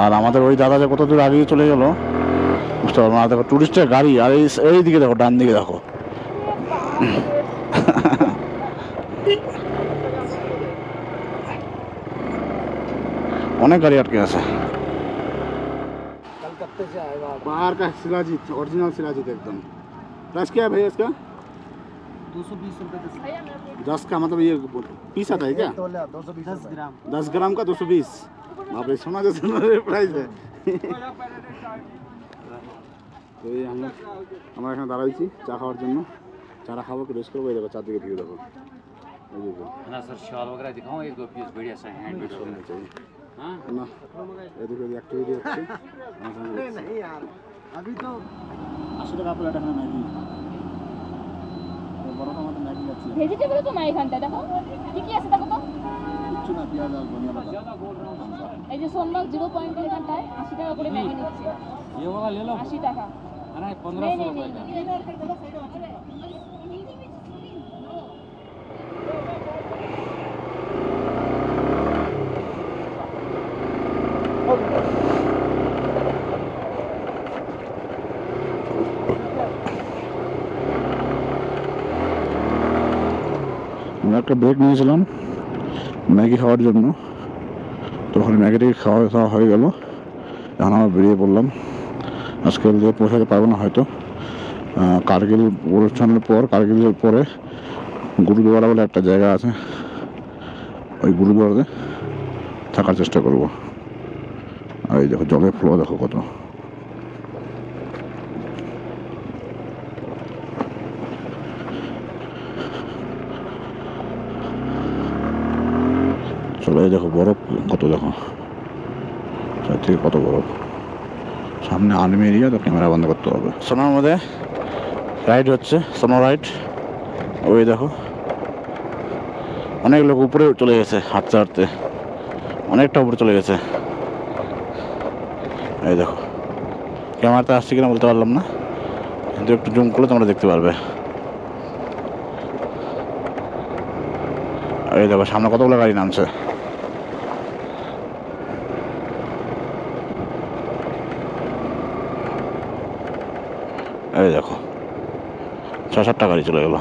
আর আমাদের ওই দাদা যে কত দূর আগিয়ে চলে গেল বুঝতে পারবো না। দেখো টুরিস্টের গাড়ি, আর এই দিকে দেখো, ডান দিকে দেখো, অনেক গাড়ি আটকে আছে। बाहर का शिलाजीत, ओरिजिनल शिलाजीत एकदम। प्राइस क्या है भैया इसका? 220 रुपए 10 का मतलब ये पीस आता है क्या? 10 ग्राम। 10 ग्राम का 220। बाप रे, सोना जैसा प्राइस है। তো এই আমরা এখানে দাঁড়াইছি চা খাওয়ার জন্য। চারা খাবো, একটু রেস্ট করবো। এই দেখো চারদিকে ভিউ দেখো। এই দেখো ना सर शॉल वगैरह दिखाऊं, एक दो पीस बढ़िया सा हैंडमेड सोना चाहिए हाँ না, এদিকে অ্যাক্টিভিটি হচ্ছে। नहीं यार, अभी तो 80 টাকা প্লেট এখানে ম্যাগি, বড় টমাটো ম্যাগি আছে, ভেজিটেবল তো নাই এখানটা, দেখো কি কি আছে দেখো তো। কিচ্ছু না, পেঁয়াজ আর ধনিয়া পাতা। এই যে সোনমার্গ 0 পয়েন্টের এখানটায় 80 টাকা করে ম্যাগি নিচ্ছে। ये वाला ले लो 80 টাকা। है ना, 1500 रुपए का। আমরা একটা ব্রেক নিয়েছিলাম ম্যাগি খাওয়ার জন্য, তখন ম্যাগিটাকে খাওয়া হয়ে গেল। এখন আমরা বেরিয়ে পড়লাম। আজকে দিয়ে পৌঁছাতে পারবো না হয়তো, কার্গিল অনুষ্ঠানের পর, কার্গিলের পরে গুরুদুয়ারা বলে একটা জায়গা আছে, ওই গুরুদুয়ারাতে থাকার চেষ্টা করব। আর এই দেখো জলের ফ্লো দেখো কত। চলে দেখো বরফ কত, দেখো চারদিকে কত বরফ। সামনে আর্মি এরিয়া, তো ক্যামেরা বন্ধ করতে হবে। সোনার মধ্যে রাইড হচ্ছে, সোনো রাইড। ওই দেখো অনেক লোক উপরে চলে গেছে, হাঁটতে হাঁটতে অনেকটা উপরে চলে গেছে। এই দেখো, ক্যামেরাতে আসছে কিনা বলতে পারলাম না, কিন্তু একটু জুম করলে তোমরা দেখতে পারবে। এই দেখো সামনে কতগুলো গাড়ি নামছে। এই দেখো 6-7টা গাড়ি চলে গেল।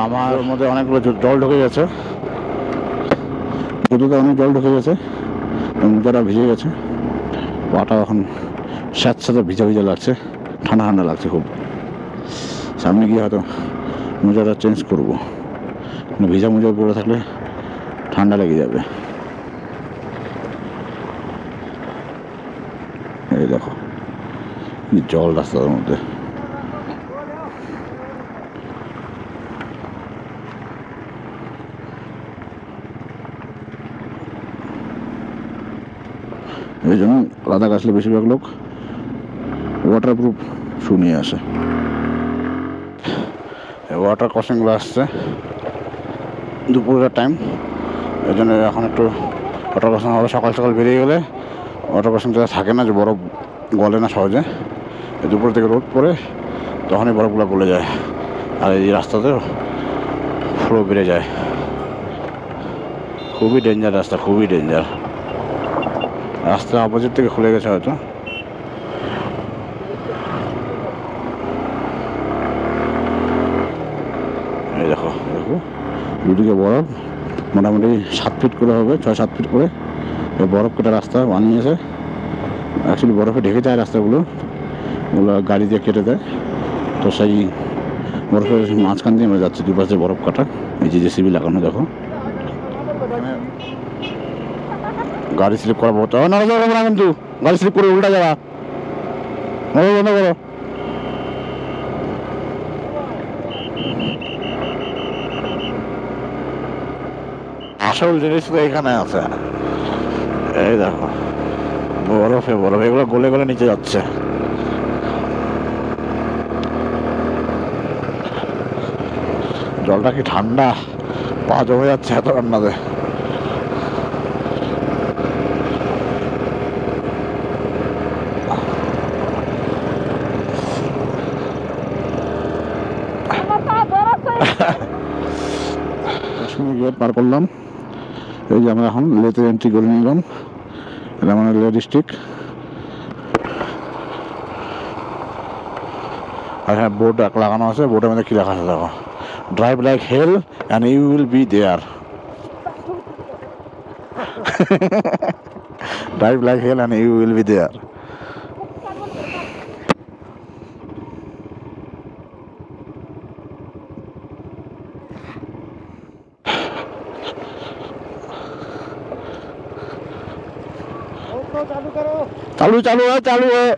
আমার মধ্যে অনেকগুলো জল ঢুকে গেছে, জুতোতে অনেক জল ঢুকে গেছে, মোজাটা ভিজে গেছে, পাটা এখন স্যাঁতস্যাঁতে ভিজা ভিজা লাগছে, ঠান্ডা ঠান্ডা লাগছে খুব। সামনে গিয়ে হয়তো মোজাটা চেঞ্জ করবো, ভিজা মোজা পরে থাকলে ঠান্ডা লেগে যাবে। এই দেখো জল রাস্তার মধ্যে। এই জন্য লাদাখ আসলে বেশিরভাগ লোক ওয়াটারপ্রুফ শু নিয়ে আসে। ওয়াটার ক্রসিংগুলো আসছে দুপুরের টাইম, এই জন্য এখন একটু ওয়াটার ক্রসিং হবে। সকাল সকাল বেরিয়ে গেলে ওয়াটার ক্রসিং থাকে না, যে বরফ গলে না সহজে। দুপুর থেকে রোদ পরে তখনই বরফগুলো গলে যায়, আর এই রাস্তাতেও ফ্লো বেড়ে যায়। খুবই ডেঞ্জার রাস্তা, খুবই ডেঞ্জার। রাস্তা অপোজিট থেকে খুলে গেছে হয়তো। এই দেখো দেখো, দুদিকে বরফ, মোটামুটি 7 ফিট করে হবে, 6-7 ফিট করে এই বরফ কেটে রাস্তা বানিয়েছে। অ্যাকচুয়ালি বরফে ঢেকে যায় রাস্তাগুলো, ওগুলো গাড়ি দিয়ে কেটে দেয়। তো সেই বরফের মাঝখান দিয়ে আমরা যাচ্ছি, দুপাশে বরফ কাটা। এই যে জেসিবি লাগানো দেখো, গাড়ি স্লিপ করা বহুত না, কিন্তু গাড়ি স্লিপ করে উল্টা যাওয়া বন্ধ করো। আসল জিনিস তো এখানে আছে, এই দেখো বরফে বরফ, এগুলো গলে গলে নিচে যাচ্ছে। জলটা কি ঠান্ডা, পা জমে যাচ্ছে এত ঠান্ডাতে। গেট পার করলাম, এই যে আমরা এখন লেতে এন্ট্রি করে নিলাম। এটা মানে লে ডিস্ট্রিক্ট। আর হ্যাঁ, বোর্ড লাগানো আছে, বোর্ডের মধ্যে কি লেখা আছে দেখো, drive like hell and you will be there. Drive like hell and you will be there. चालू चालू है, चालू है।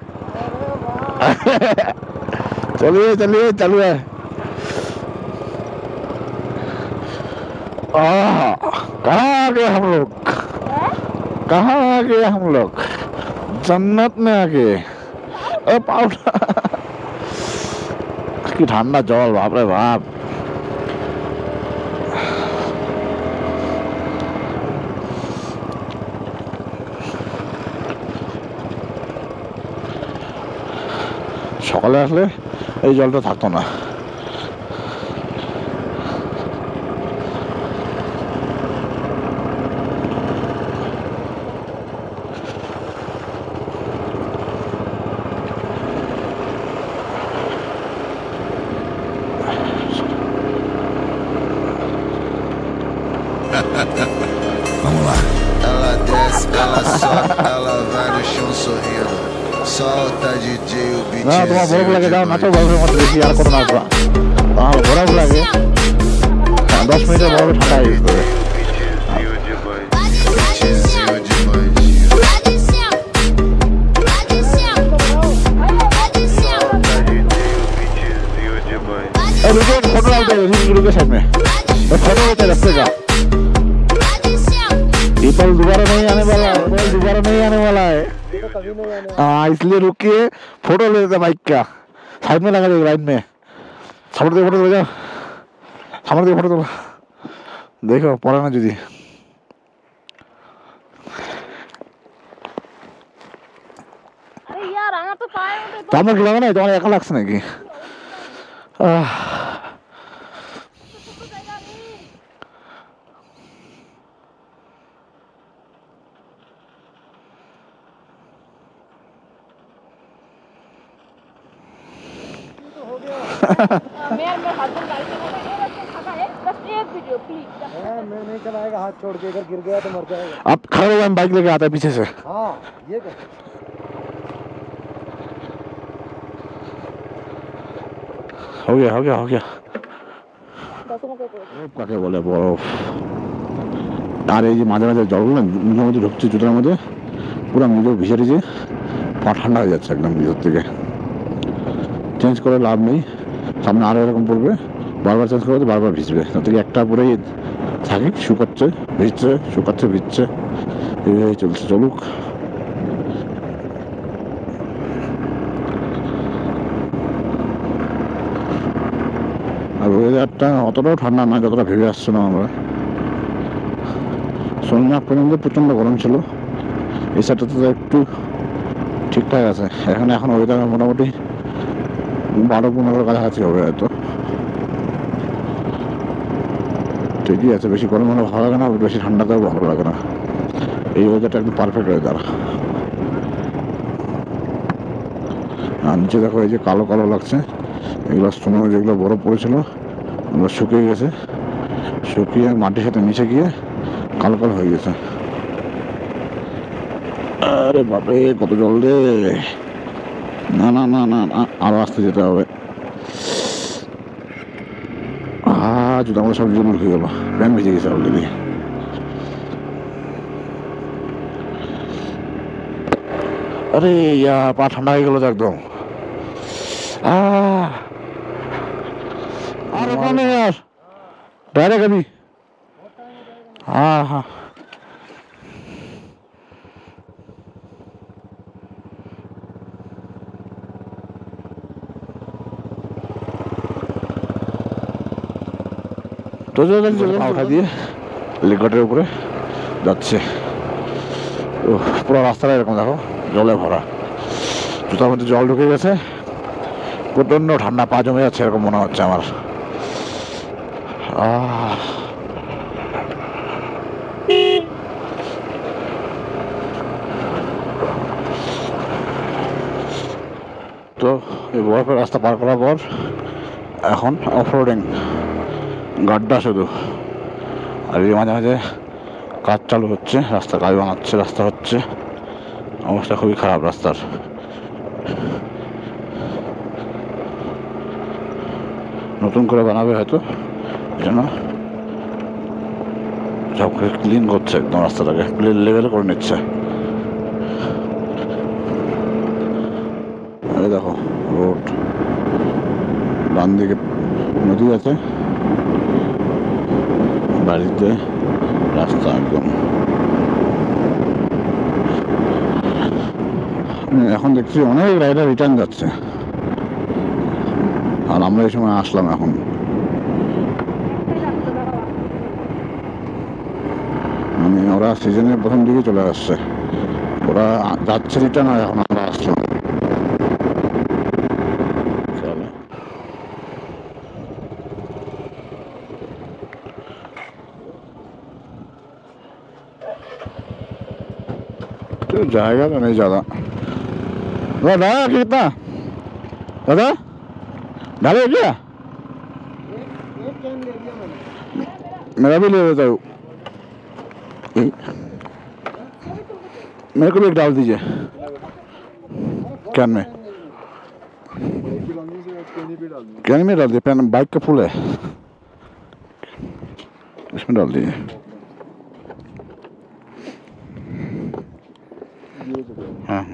चलिए चलिए, चालू है। कहाँ आ गए हम लोग, कहाँ आ गए हम लोग, जन्नत में आ गए। पाउडा की ठंडा जल, बाप रे बाप। সকালে আসলে এই জলটা থাকতো না। Vamos lá. Ela desce, ela sobe, ela vai no chão sorrindo. Solta DJ, o beat না, তোমার বরফ লাগে, যাও নাচো বরফের মধ্যে, বেশি আর কোনো নাচবা। তাহলে বরফ লাগে 10 মিনিটের বরফে ঠান্ডা হয়ে যাবে। Beatzinho de bandido. रुको, फोटो डालते हैं, रुको साइड में, फोटो लेते रास्ते का। पीपल दोबारा नहीं आने वाला है, दोबारा नहीं आने वाला है। हाँ, इसलिए रुकिए, फोटो ले लेते बाइक का, साइड में लगा देगा, लाइन में। सामने देखो, फोटो ले जाओ, सामने देखो, फोटो तो देखो पड़ा ना जुदी। अरे यार আমার তো পায়ে ওঠে তো আমার কি লাগে না, তোমার একা লাগছে নাকি? मैं हस्बैंड गाड़ी से बोला ये बच्चा खड़ा है, बस एक वीडियो प्लीज। मैं नहीं चलाएगा, हाथ छोड़ के अगर गिर गया तो मर जाएगा। आप खड़े हो, हम बाइक लेके आते हैं पीछे से। हाँ ये कर। हो गया, हो गया, हो गया। কাকে বলে বরফ। আর এই যে মাঝে মাঝে জলগুলো মুখের মধ্যে ঢুকছে, জুতার মধ্যে পুরো মুখে ভিজে টিজে পা ঠান্ডা হয়ে যাচ্ছে একদম ভিতর থেকে। চেঞ্জ করে লাভ নেই, সামনে আরও এরকম পড়বে, বারবার চেঞ্জ করে বারবার ভিজবে। তার থেকে একটা পরেই থাকে, শুকাচ্ছে ভিজছে, শুকাচ্ছে ভিজছে, এইভাবেই চলছে, চলুক। আর ওয়েদারটা অতটাও ঠান্ডা নয় যতটা ভেবে আসছিলাম আমরা। সোমনাথ পর্যন্ত প্রচণ্ড গরম ছিল, এই সাইডটাতে তো একটু ঠিকঠাক আছে। এখন ওয়েদার মোটামুটি 12-15 কাছাকাছি হবে হয়তো। ঠিকই আছে, বেশি গরম হলে ভালো লাগে না, বেশি ঠান্ডাতেও ভালো লাগে না। এই ওয়েদারটা একদম পারফেক্ট ওয়েদার। আর নিচে দেখো এই যে কালো কালো লাগছে, এগুলো স্নো, যেগুলো বরফ পড়েছিল ওগুলো শুকিয়ে গেছে, শুকিয়ে মাটির সাথে মিশে গিয়ে কালো কালো হয়ে গেছে। আরে বাপরে কত জল রে! না না না না না, আরো আসতে যেতে হবে। জুতো আমাদের সব জল ঢুকে গেল, প্যান্ট ভিজে গেছে অলরেডি। আরে পা ঠান্ডা হয়ে গেল তো একদম। আর ওখানে আর ডাইরেক্ট আমি হ্যাঁ। তো পাখা দিয়ে লেকঘাটের উপরে যাচ্ছে। পুরো রাস্তাটা এরকম দেখো জলে ভরা, জুতার মধ্যে জল ঢুকে গেছে, প্রচন্ড ঠান্ডা, পা জমে যাচ্ছে এরকম মনে হচ্ছে আমার। তো এই বরফের রাস্তা পার করার পর এখন অফরোডিং, গাড্ডা শুধু। আর এই মাঝে মাঝে কাজ চালু হচ্ছে, রাস্তা কাজ বানাচ্ছে, রাস্তা হচ্ছে, অবস্থা খুবই খারাপ রাস্তার। নতুন করে বানাবে হয়তো, এই জন্য সবকে ক্লিন করছে, একদম রাস্তাটাকে প্লেন লেভেল করে নিচ্ছে। এই দেখো রোড, ডান দিকে নদী আছে, বাড়িতে রাস্তা একদম। এখন দেখছি অনেক রাইডার রিটার্ন যাচ্ছে, আর আমরা এই সময় আসলাম এখন। মানে ওরা সিজনের প্রথম দিকে চলে আসছে, ওরা যাচ্ছে রিটার্ন, আর এখন আমরা আসলাম। जाएगा तो नहीं ज़्यादा। दादा कितना दादा डाले क्या? एक कैन ले लिया मैंने। मेरा भी ले लेता हूँ, मेरे को भी एक डाल दीजिए कैन में। कैन में डाल दिए, पेन बाइक का फुल है, इसमें डाल दीजिए। हाँ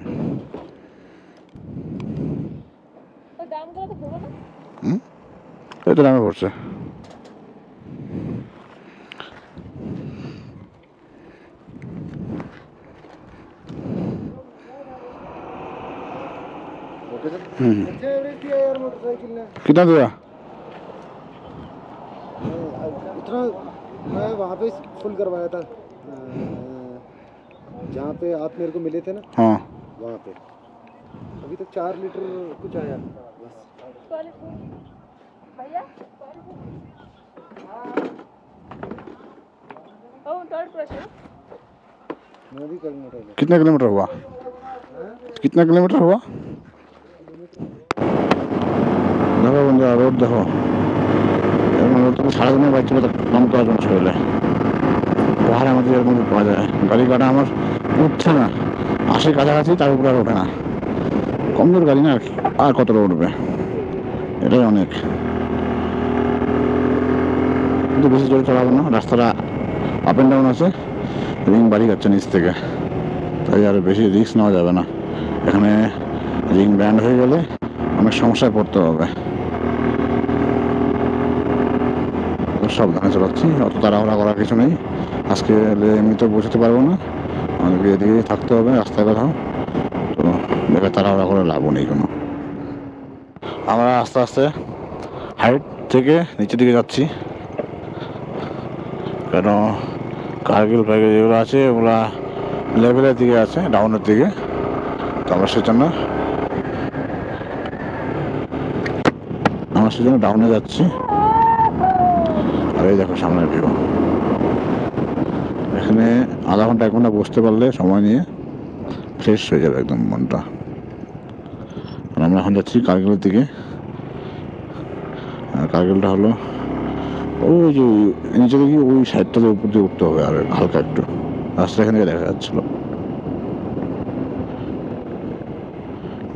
এই তো নামে পড়ছে। कितना दिया? इतना मैं वहाँ पे फुल करवाया था, जहाँ पे आप मेरे को मिले थे ना, हाँ वहाँ पे अभी तक 4 लीटर कुछ आया बस। मैं भी कर मोटा। कितना किलोमीटर हुआ? कितना किलोमीटर हुआ? দেখো বন্ধুরা রোড দেখো, এরকম রোড তো সারাদিনের বাইক চলে কম করার জন্য শরীরে, পাহাড়ের মধ্যে এরকম পাওয়া যায়। গাড়ি কাটা আমার উঠছে না, আসে কাছাকাছি, তার উপরে আর ওঠে না। কমজোর গাড়ি না, আর কতটা উঠবে, এটাই অনেক। কিন্তু বেশি জোরে চালাবো না, রাস্তাটা আপ অ্যান্ড ডাউন আছে, রিং বাড়ি যাচ্ছে নিচ থেকে, তাই আর বেশি রিস্ক নেওয়া যাবে না। এখানে রিং ব্যান্ড হয়ে গেলে অনেক সমস্যায় পড়তে হবে। সাবধানে চালাচ্ছি, অত তাড়াহুড়া করার কিছু নেই। আজকে এমনিতে পৌঁছতে পারবো না, আমাদেরকে এদিকেই থাকতে হবে রাস্তায় কোথাও, তো দেখে তাড়াহুড়া করে লাভও নেই কোনো। আমরা আস্তে আস্তে হাইট থেকে নিচের দিকে যাচ্ছি, কেন কার্গিল ফার্গিল যেগুলো আছে ওগুলা লেভেলের দিকে আছে, ডাউনের দিকে, তো আমরা সেজন্য মানুষ জন্য ডাউনে যাচ্ছি। আর এই দেখো সামনের ভিউ। এখানে আধা ঘন্টা 1 ঘন্টা বসতে পারলে সময় নিয়ে ফ্রেশ হয়ে যাবে একদম মনটা। আর আমরা এখন যাচ্ছি কারগিলের দিকে। আর কারগিলটা হলো ওই যে নিচে গিয়ে ওই সাইডটাতে উপর দিয়ে উঠতে হবে আর হালকা একটু রাস্তা এখান থেকে দেখা যাচ্ছিল,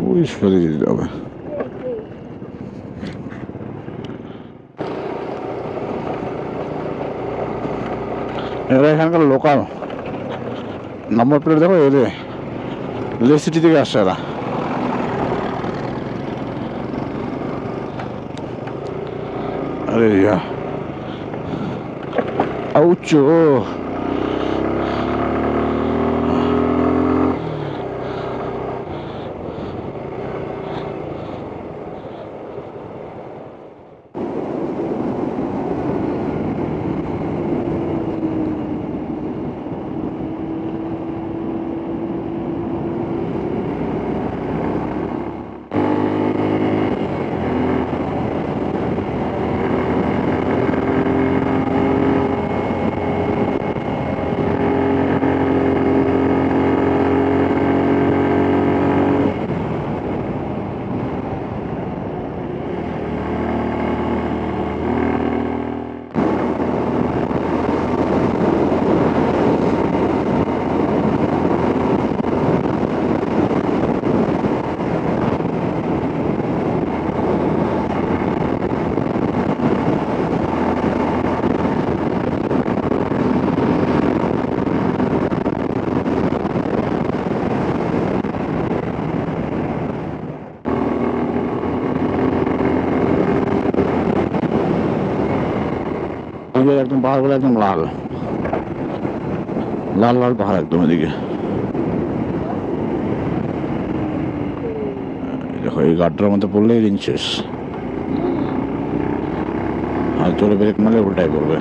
ওই সোজা যেতে হবে। এরা এখানকার লোকাল, নম্বর প্লেট দেখো, এদের লে সিটি থেকে আসছে এরা। আরে আউচো একদম পাহাড়গুলো একদম লাল লাল লাল পাহাড় একদম এদিকে। দেখো এই গাড্ডার মধ্যে পড়লেই রিং শেষ, আর জোরে ব্রেক মারলে উল্টাই পড়বে,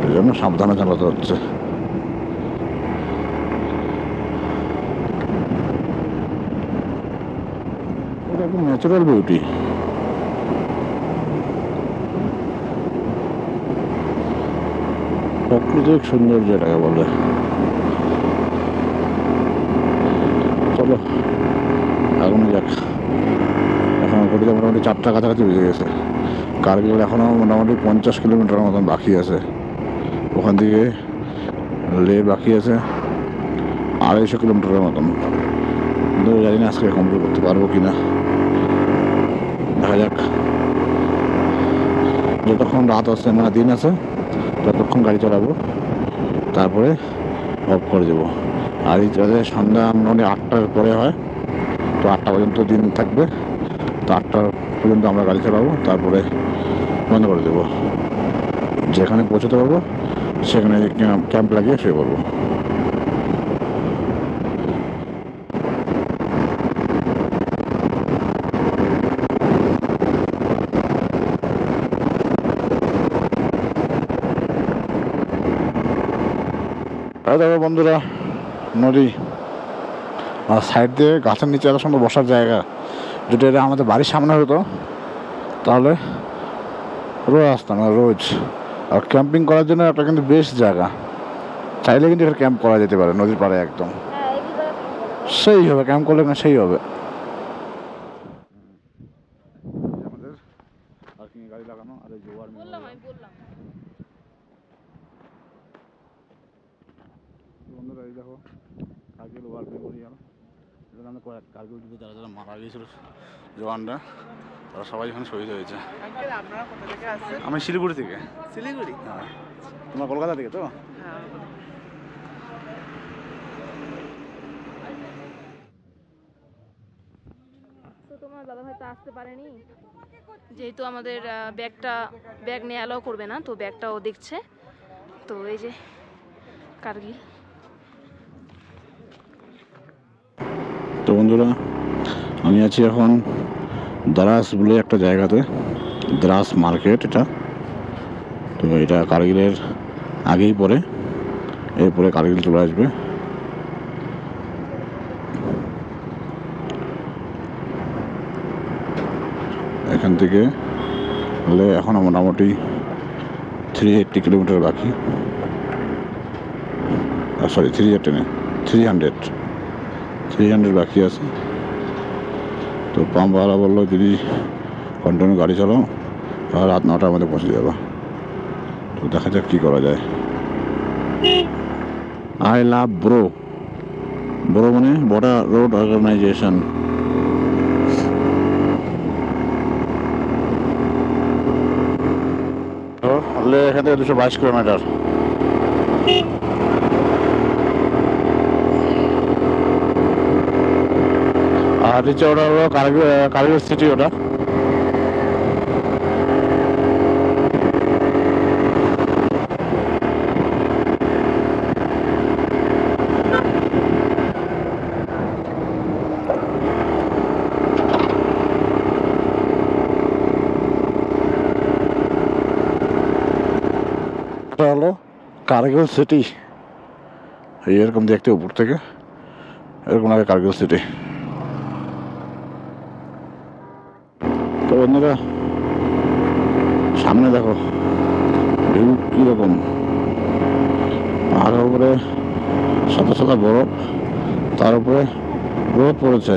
এই জন্য সাবধানে চালাতে হচ্ছে। এটা একদম ন্যাচারাল বিউটি। প্রাকৃতিক সৌন্দর্য এটাকে বলে। চলো এখন যাক। এখন ঘড়িতে মোটামুটি 4টা কাছাকাছি বেজে গেছে। কারগিল এখনো মোটামুটি 50 কিলোমিটার মতন বাকি আছে। ওখান থেকে লে বাকি আছে 250 কিলোমিটারের মতন। কিন্তু জানি না আজকে কমপ্লিট করতে পারবো কিনা, দেখা যাক। যতক্ষণ রাত আছে না দিন আছে ততক্ষণ গাড়ি চালাবো, তারপরে অফ করে দেবো। আর এই সন্ধ্যা মোটামুটি 8টার পরে হয়, তো 8টা পর্যন্ত দিন থাকবে, তো 8টা পর্যন্ত আমরা গাড়ি চালাবো, তারপরে বন্ধ করে দেবো। যেখানে পৌঁছতে পারবো সেখানে ক্যাম্প লাগিয়ে শুয়ে পড়বো। দেখো বন্ধুরা, নদী আর সাইড দিয়ে গাছের নিচে এত সুন্দর বসার জায়গা। যদি এটা আমাদের বাড়ির সামনে হতো তাহলে রোজ আসতাম রোজ। আর ক্যাম্পিং করার জন্য একটা কিন্তু বেস্ট জায়গা, চাইলে কিন্তু এখানে ক্যাম্প করা যেতে পারে নদীর পাড়ে একদম। সেই হবে ক্যাম্প করলে না, সেই হবে। আমাদের পার্কিং গাড়ি লাগানো আর এই জোয়ার বন্ধুরা, এই দেখো কারগিল ওয়ার মেমোরিয়াল। এখানে কারগিল যুদ্ধে যারা যারা মারা গিয়েছিল জওয়ানরা, তারা সবাই এখানে শহীদ হয়েছে। আমি শিলিগুড়ি থেকে। শিলিগুড়ি? হ্যাঁ। তোমরা কলকাতা থেকে তো? তোমার দাদা ভাই তো আসতে পারেনি, যেহেতু আমাদের ব্যাগ নিয়ে অ্যালাউ করবে না, তো ব্যাগটাও দেখছে। তো এই যে কারগিল। তো বন্ধুরা, আমি আছি এখন দ্রাস বলে একটা জায়গাতে, দ্রাস মার্কেট এটা। তো এটা কারগিলের আগেই পরে, এরপরে কারগিল চলে আসবে। এখান থেকে হলে এখনও মোটামুটি 380 কিলোমিটার বাকি, সরি 300 বাকি আছে। তো পাম্পওয়ালা বললো যদি কন্টিনিউ গাড়ি চালাও আর রাত 9টার মধ্যে পৌঁছে যাবো। তো দেখা যাক কী করা যায়। আই লাভ ব্রো মানে বর্ডার রোড অর্গানাইজেশন। তো এখান থেকে 222 কিলোমিটার। আর নিচে ওটা হলো কার্গিল সিটি। ওটা হলো কার্গিল সিটি। এরকম দেখতে উপর থেকে এরকম লাগে কার্গিল সিটি। তো বন্ধুরা সামনে দেখো ভিউ কীরকম, পাহাড়ের উপরে সাদা সাদা বরফ, তার উপরে রোদ পড়েছে।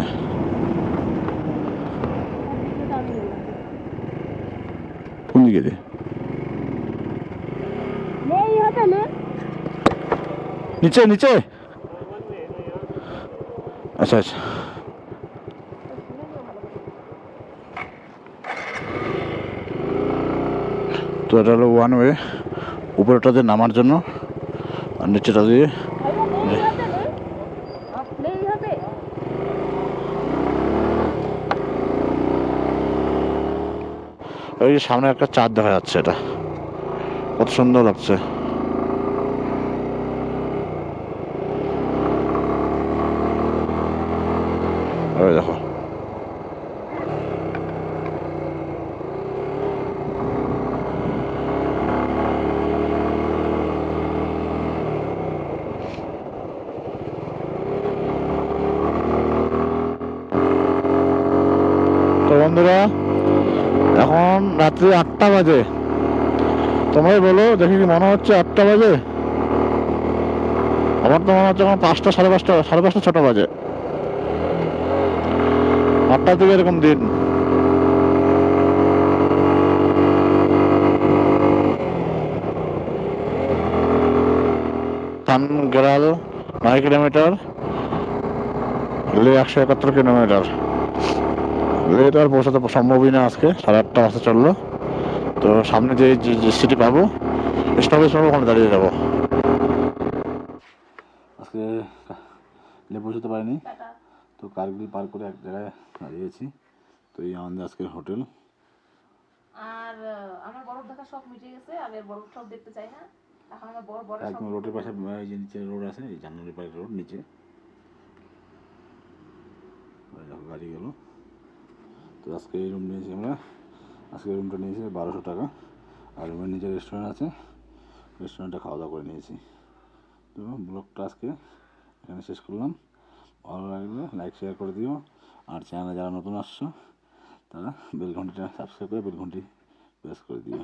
কোন দিকে দিয়ে? নিচে নিচে। আচ্ছা আচ্ছা। তো এটা হলো ওয়ান ওয়ে, উপরেটা দিয়ে নামার জন্য আর নিচেটা দিয়ে ওই যে সামনে একটা চাঁদ দেখা যাচ্ছে, এটা কত সুন্দর লাগছে। ওই দেখো তো বন্ধুরা এখন রাত্রি 8টা বাজে। তোমায় বলো দেখি কি মনে হচ্ছে 8টা বাজে? আমার তো মনে হচ্ছে এখন 5টা সাড়ে 5টা 6টা বাজে। 8টার দিকে এরকম দিন। থানগেরাল 9 কিলোমিটার, লে 171 কিলোমিটার। লে তো আর পৌঁছাতে সম্ভবই না আজকে, 8:30 বাজতে চললো। তো সামনে যে সিটি পাবো স্টপেজ পাবো, ওখানে দাঁড়িয়ে যাবো। আজকে লে পৌঁছতে পারিনি, তো কার্গিল পার করে এক জায়গায় দাঁড়িয়েছি। তো এই আমাদের আজকের হোটেল। আর আমার বরফ দেখা শখ মিটে গেছে, আমি আর বরফ টরফ দেখতে চাই না। এখন আমার বড় একদম রোডের পাশে এই যে নিচে রোড আছে, এই জানুয়ারি পাড়ের রোড নিচে গাড়ি গেল। তো আজকে এই রুম নিয়েছি আমরা, আজকে রুমটা নিয়েছি 1200 টাকা। আর রুমের নিচে রেস্টুরেন্ট আছে, রেস্টুরেন্টে খাওয়া দাওয়া করে নিয়েছি। তো ব্লগটা আজকে এখানে শেষ করলাম। ভালো লাগলে লাইক শেয়ার করে দিও, আর চ্যানেলে যারা নতুন আসছো তারা বেল ঘন্টিটা সাবস্ক্রাইব করে বেল ঘন্টি প্রেস করে দিও।